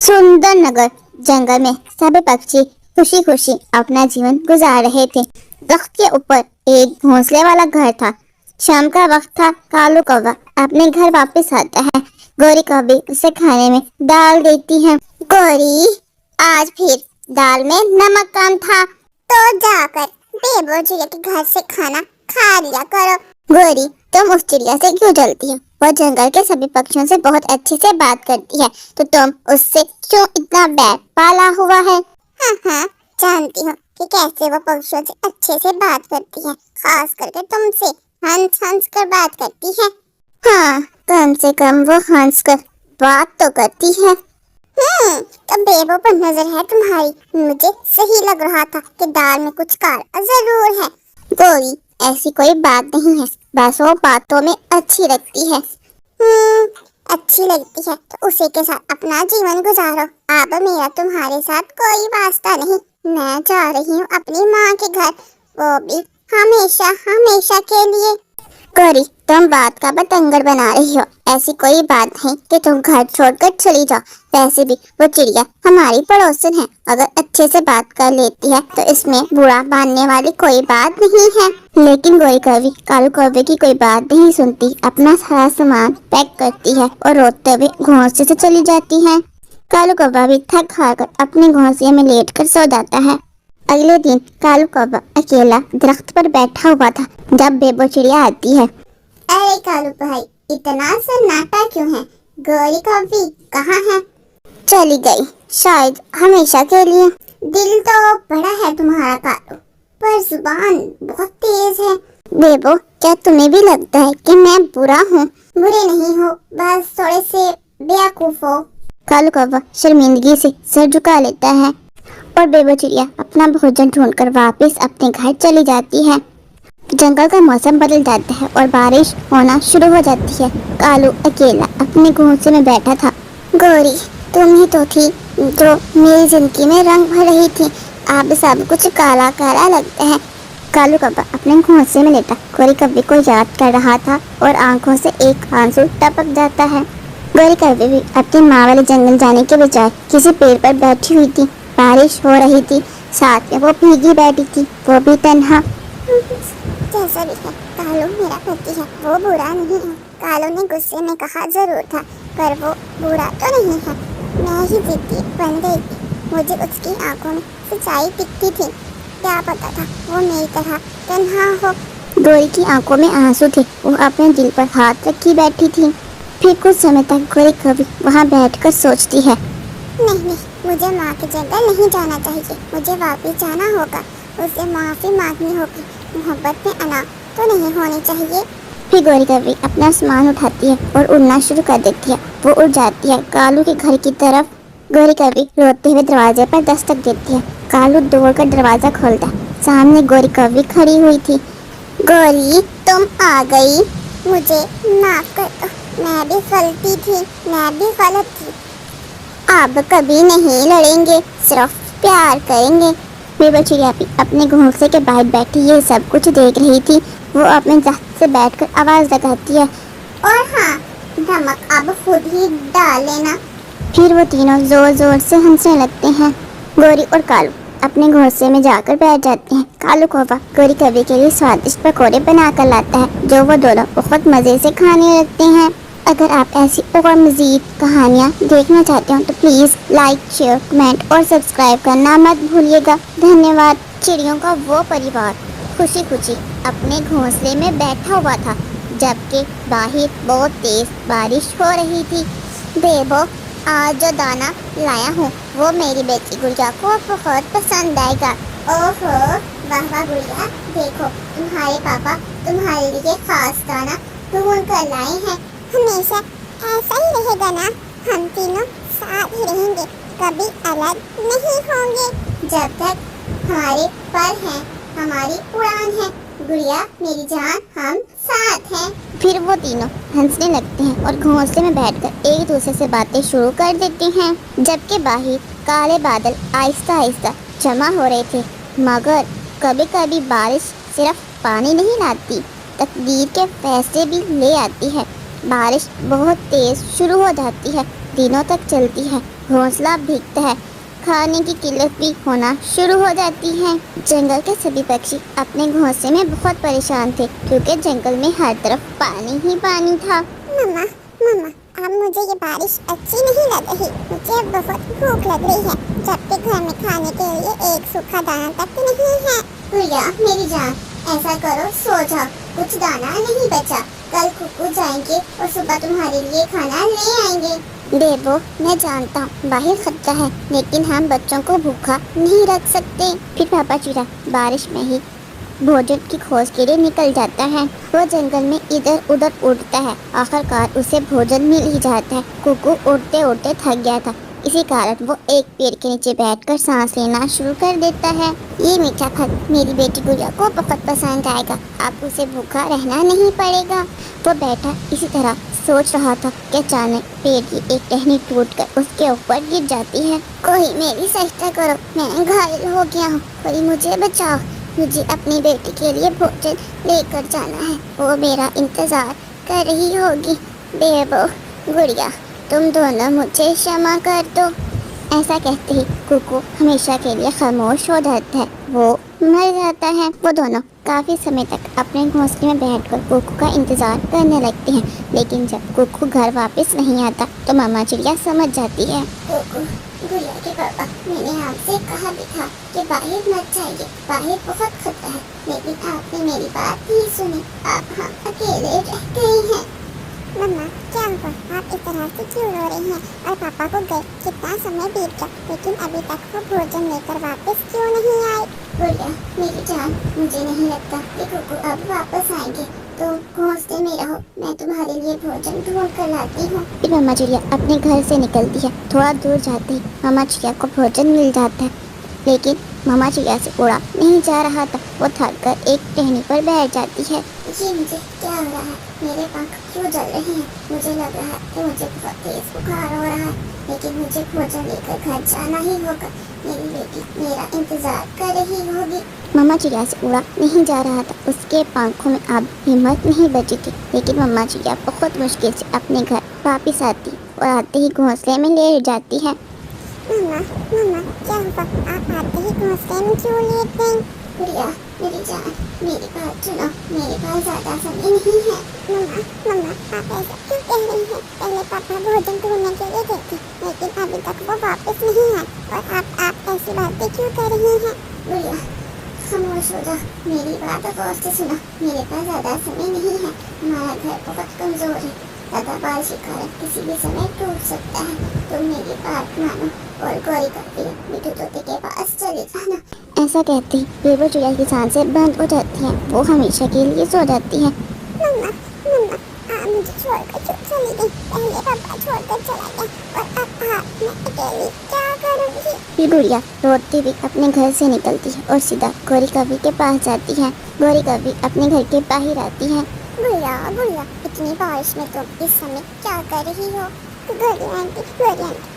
सुंदर नगर जंगल में सभी पक्षी खुशी खुशी अपना जीवन गुजार रहे थे। दरख्त के ऊपर एक घोंसले वाला घर था। शाम का वक्त था। कालू कौवा अपने घर वापस आता है। गौरी कौवी उसे खाने में डाल देती है। गौरी, आज फिर दाल में नमक कम था, तो जाकर बेबो चिड़िया के घर से खाना खा लिया करो। गौरी, तुम उस चिड़िया से क्यों जलती हो? वह जंगल के सभी पक्षियों से बहुत अच्छे से बात करती है, तो तुम उससे क्यों इतना बैर पाला हुआ है? हाँ हाँ, जानती हूँ कि कैसे वो पक्षियों से अच्छे से बात करती है, खास करके तुमसे हंस हंस कर बात करती है। हाँ, कम से कम वो हंस कर बात तो करती है। तो बेबो पर नजर है तुम्हारी। मुझे सही लग रहा था कि दाल में कुछ काला जरूर है। गौरी, ऐसी कोई बात नहीं है, बस वो बातों में अच्छी लगती है। अच्छी लगती है तो उसी के साथ अपना जीवन गुजारो। अब मेरा तुम्हारे साथ कोई वास्ता नहीं। मैं जा रही हूँ अपनी माँ के घर, वो भी हमेशा हमेशा के लिए। गौरी, तुम बात का बतंगड़ बना रही हो। ऐसी कोई बात नहीं कि तुम घर छोड़कर चली जाओ। वैसे भी वो चिड़िया हमारी पड़ोसन है, अगर अच्छे से बात कर लेती है तो इसमें बुरा मानने वाली कोई बात नहीं है। लेकिन गौरी कौवी कालू कौवे की कोई बात नहीं सुनती। अपना सारा सामान पैक करती है और रोते हुए घोंसले से चली जाती है। कालू कौवा भी थक हार कर अपने घोंसले में लेट कर सो जाता है। अगले दिन कालू कौवा अकेला दरख्त पर बैठा हुआ था जब बेबो चिड़िया आती है। अरे कालू भाई, इतना सन्नाटा क्यों है? गौरी कौवी कहाँ है? चली गई, शायद हमेशा के लिए। दिल तो बड़ा है तुम्हारा कालू, पर जुबान बहुत तेज है। बेबो, क्या तुम्हें भी लगता है कि मैं बुरा हूँ? बुरे नहीं हो, बस थोड़े से बेवकूफ हो। कालू कौवा शर्मिंदगी से सर झुका लेता है और बेबो चिड़िया अपना भोजन ढूंढकर वापस अपने घर चली जाती है। जंगल का मौसम बदल जाता है और बारिश होना शुरू हो जाती है। कालू अकेला अपने घोंसले में बैठा था। गौरी, तुम ही तो थी जो मेरी जिंदगी में रंग भर रही थी। अब सब कुछ काला काला लगता है। कालू कौवा अपने घोंसले में लेटा गौरी कौवे को याद कर रहा था और आंखों से एक आंसू टपक जाता है। गौरी कौवे भी अपनी माँ वाले जंगल जाने के बजाय किसी पेड़ पर बैठी हुई थी। बारिश हो रही थी, साथ में वो भीगी बैठी थी, वो भी तन्हा। जैसा भी है, कालू मेरा पति है, वो बुरा नहीं है। कालू ने गुस्से में कहा जरूर था, पर वो बुरा तो नहीं है। मैं ही जिद्दी बन गई थी। मुझे उसकी आंखों में सच्चाई दिखती थी। क्या पता था वो मेरी तरह तन्हा हो। गौरी की आंखों में आंसू थे। वो अपने दिल पर हाथ रखी बैठी थी। फिर कुछ समय तक गौरी कभी वहाँ बैठकर सोचती है। नहीं, मुझे माँ के जंगल नहीं जाना चाहिए। मुझे वापस जाना होगा, उससे माफी मांगनी होगी। मोहब्बत में अना तो नहीं होनी चाहिए। फिर गौरी कौवी अपना सामान उठाती है और उड़ना शुरू कर देती है। वो उड़ जाती है कालू के घर की तरफ। गौरी कौवी रोते हुए दरवाजे पर दस्तक देती है। कालू दौड़कर दरवाजा खोलता है। सामने गौरी कौवी खड़ी हुई थी। गौरी, तुम आ गई। मुझे माफ कर दो, मैं भी गलती थी, मैं भी गलत थी। अब कभी नहीं लड़ेंगे, सिर्फ प्यार करेंगे। बेबो चिड़िया भी अपने घोंसले के बाहर बैठी ये सब कुछ देख रही थी। वो अपने दस्त से बैठकर आवाज लगाती है, और हाँ, नमक अब खुद ही डाल लेना। फिर वो तीनों जोर जोर से हंसने लगते हैं। गौरी और कालू अपने घोंसले में जाकर बैठ जाते हैं। कालू कौवा गौरी कौवी के लिए स्वादिष्ट पकौड़े बनाकर लाता है, जो वो दोनों बहुत मजे से खाने लगते हैं। अगर आप ऐसी और मज़ीद कहानियाँ देखना चाहते हो तो प्लीज़ लाइक, शेयर, कमेंट और सब्सक्राइब करना मत भूलिएगा। धन्यवाद। चिड़ियों का वो परिवार खुशी खुशी अपने घोंसले में बैठा हुआ था, जबकि बाहर बहुत तेज बारिश हो रही थी। बेबो, आज जो दाना लाया हूँ वो मेरी बेटी गुड़िया को बहुत पसंद आएगा। ओहो, वाह वाह गुड़िया, देखो तुम्हारे पापा तुम्हारे लिए खास दाना ढूंढ कर लाए हैं। हमेशा ऐसा ही रहेगा ना? हम तीनों साथ ही रहेंगे, कभी अलग नहीं होंगे। जब तक हमारे पर हैं, हमारी उड़ान है। गुड़िया मेरी जान, हम साथ हैं। फिर वो तीनों हंसने लगते हैं और घोंसले में बैठकर एक दूसरे से बातें शुरू कर देते हैं। जबकि बाहर काले बादल आहिस्ता आहिस्ता जमा हो रहे थे, मगर कभी कभी बारिश सिर्फ पानी नहीं लाती, तकदीर के फैसले भी ले आती है। बारिश बहुत तेज शुरू हो जाती है, दिनों तक चलती है घोंसला भीगता है, खाने की किल्लत भी होना शुरू हो जाती है। जंगल के सभी पक्षी अपने घोंसले में बहुत परेशान थे क्योंकि जंगल में हर तरफ पानी ही पानी था। मम्मा मम्मा, अब मुझे ये बारिश अच्छी नहीं लग रही। मुझे बहुत भूख लग रही है, जबकि घर में खाने के लिए एक सूखा दाना तक नहीं है। गुड़िया मेरी जान, ऐसा करो सो जाओ, कुछ दाना नहीं बचा। कल कुकू जाएंगे और सुबह तुम्हारे लिए खाना ले आएंगे। देवो, मैं जानता हूँ बाहर खतरा है, लेकिन हम बच्चों को भूखा नहीं रख सकते। फिर पापा चिड़ा बारिश में ही भोजन की खोज के लिए निकल जाता है। वो जंगल में इधर उधर उड़ता है, आखिरकार उसे भोजन मिल ही जाता है। कुकू उड़ते उड़ते थक गया था, इसी कारण वो एक पेड़ के नीचे बैठकर सांस लेना शुरू कर देता है। ये मीठा फल मेरी बेटी गुड़िया को बहुत पसंद आएगा, अब उसे भूखा रहना नहीं पड़ेगा। वो बैठा इसी तरह सोच रहा था कि अचानक पेड़ की एक टहनी टूटकर उसके ऊपर गिर जाती है। कोई मेरी सहायता करो, मैं घायल हो गया हूँ, कोई मुझे बचाओ। मुझे अपनी बेटी के लिए भोजन लेकर जाना है, वो मेरा इंतजार कर रही होगी। बेबो, गुड़िया, तुम दोनों मुझे क्षमा कर दो। ऐसा कहते ही कुकू हमेशा के लिए खामोश हो जाता है, वो मर जाता है। वो दोनों काफी समय तक अपने घोंसले में बैठकर कुकू का इंतजार करने लगते हैं, लेकिन जब कुकू घर वापस नहीं आता तो मामा चिड़िया समझ जाती है। कुकू, गुड़िया के पापा, मैंने आपसे कहा भी था कि बाहर मत जाइए, बाहर बहुत खतरा है, लेकिन आपने मेरी बात नहीं सुनी। आप हम अकेले रह गए हैं। मम्मा क्या हुआ, आप इस तरह से क्यों रो रही हैं? और पापा को गए कितना समय बीत गया, लेकिन अभी तक वो भोजन लेकर वापस क्यों नहीं आए? गुड़िया मेरी जान, मुझे नहीं लगता कि कुकू अब वापस आएंगे, तो घोंसले में रहो, मैं तुम्हारे लिए भोजन ढूंढ कर लाती हूँ। फिर मामा चिड़िया अपने घर से निकलती है। थोड़ा दूर जाते ही मामा चिड़िया को भोजन मिल जाता है, लेकिन मामा चिड़िया से उड़ा नहीं जा रहा था। वो थक कर एक टहनी पर बैठ जाती है। जी मुझे क्या हो रहा है, मेरे पंख क्यों जल रहे हैं? मुझे लग रहा है कि मुझे बहुत तेज बुखार हो रहा है, लेकिन मुझे भोजन लेकर घर जाना ही होगा। मेरी बेटी मेरा इंतजार कर रही होगी। मामा चिड़िया से उड़ा नहीं जा रहा था, उसके पंखों में अब हिम्मत नहीं बची थी, लेकिन मामा चिड़िया बहुत मुश्किल से अपने घर वापिस आती और आते ही घोंसले में लेट जाती है। मम्मा मम्मा क्या हुआ, आप आते ही घोंसले में क्यों लेट गईं? गुड़िया मेरी जान, मेरी बात सुनो, मेरे पास ज्यादा समय नहीं है। मम्मा मम्मा, आप ऐसा क्यों कह रही हैं? पहले पापा भोजन ढूंढने के लिए गए थे, लेकिन अभी तक वो वापस नहीं आए, और आप ऐसी बातें क्यों कर रही हैं? गुड़िया खामोश हो जा, मेरी बात गौर से सुनो, मेरे पास ज्यादा समय नहीं है। हमारा घर बहुत कमजोर है, ज्यादा बारिश के कारण किसी भी समय टूट सकता है। तुम मेरी बात मानो और गौरी का मिठू तोते के पास चले जाना। ऐसा कहते ही बेबो चिड़िया की सांसें बंद हो जाती हैं, वो हमेशा के लिए सो जाती है। मम्मा मम्मा, आप मुझे छोड़कर क्यों चली गई? पहले पापा छोड़कर चला गया, और अब मैं अकेली क्या करूँगी? फिर गुड़िया रोती हुई अपने घर से निकलती है और सीधा गौरी कवि के पास जाती है। गौरी कवि अपने घर के बाहर आती है। गुड़िया गुड़िया, इतनी बारिश में तुम इस समय क्या कर रही हो? गौरी आंटी,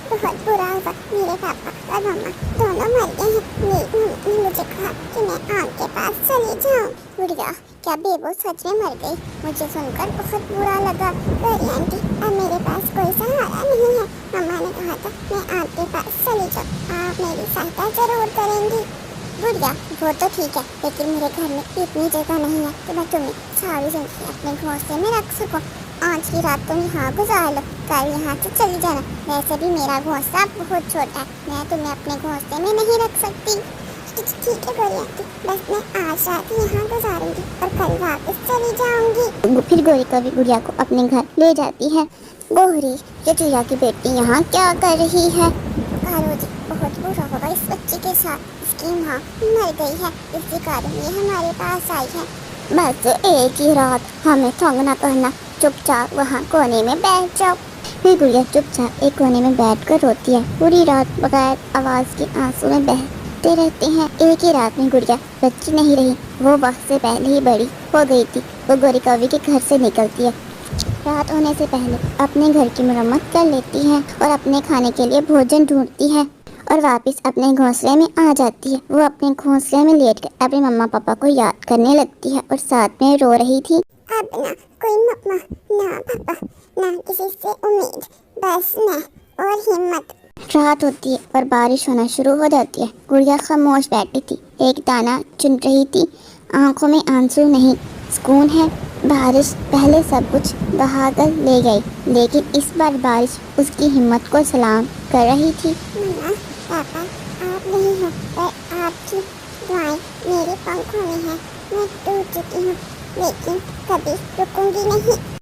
बहुत बुरा हुआ, मेरे पापा और मम्मा दोनों मर गए हैं। मेरी मम्मी ने मुझे कहा कि मैं आम के पास चली जाऊँ। गुड़िया क्या बेबो सच में मर गई? मुझे सुनकर बहुत बुरा लगा। गौरी आंटी, अब मेरे पास कोई सहारा नहीं है। मम्मा ने कहा था मैं आम के पास चली जाऊँ, आप मेरी सहायता जरूर करेंगी। गुड़िया वो तो ठीक है, लेकिन मेरे घर में इतनी जगह नहीं है कि मैं तुम्हें सारी जिंदगी अपने घोंसले में रख सकूं। आज की रात तुम यहाँ गुजार लो, कल यहाँ से चली जाना। वैसे भी मेरा घोंसला बहुत छोटा है, मैं तुम्हें अपने घोंसले में नहीं रख सकती। ठीक है गौरी आंटी, बस मैं आज रात यहाँ गुजारूंगी और कल वापस चली जाऊंगी। फिर गौरी कवि गुड़िया को अपने घर ले जाती है। गौरी, ये चिड़िया की बेटी यहाँ क्या कर रही है? कारो जी, बहुत बुरा होगा इस बच्चे के साथ, इसकी माँ मर गई है, इसी कारण ये हमारे पास आई है। बस एक ही रात, हमें तंग न करना, चुपचाप वहाँ कोने में बैठ जाओ। फिर गुड़िया चुपचाप एक कोने में बैठकर रोती है। पूरी रात बगैर आवाज के आंसू में बहते रहते हैं। एक ही रात में गुड़िया बच्ची नहीं रही, वो वक्त से पहले ही बड़ी हो गई थी। वो गौरी कवि के घर से निकलती है, रात होने से पहले अपने घर की मरम्मत कर लेती है और अपने खाने के लिए भोजन ढूंढती है और वापस अपने घोंसले में आ जाती है। वो अपने घोंसले में लेटकर अपने मम्मा पापा को याद करने लगती है और साथ में रो रही थी। अब ना कोई मम्मा, ना पापा, ना किसी से उम्मीद, बस मैं और हिम्मत, रात होती है और बारिश होना शुरू हो जाती है। गुड़िया खामोश बैठी थी, एक दाना चुन रही थी, आंखों में आंसू नहीं, सुकून है। बारिश पहले सब कुछ बहाकर ले गई, लेकिन इस बार बारिश उसकी हिम्मत को सलाम कर रही थी। मम्मा, पापा, आप नहीं हो, पर आपकी दुआएं मेरे पंखों में है। मैं टूट चुकी हूँ, लेकिन कभी रुकूंगी नहीं।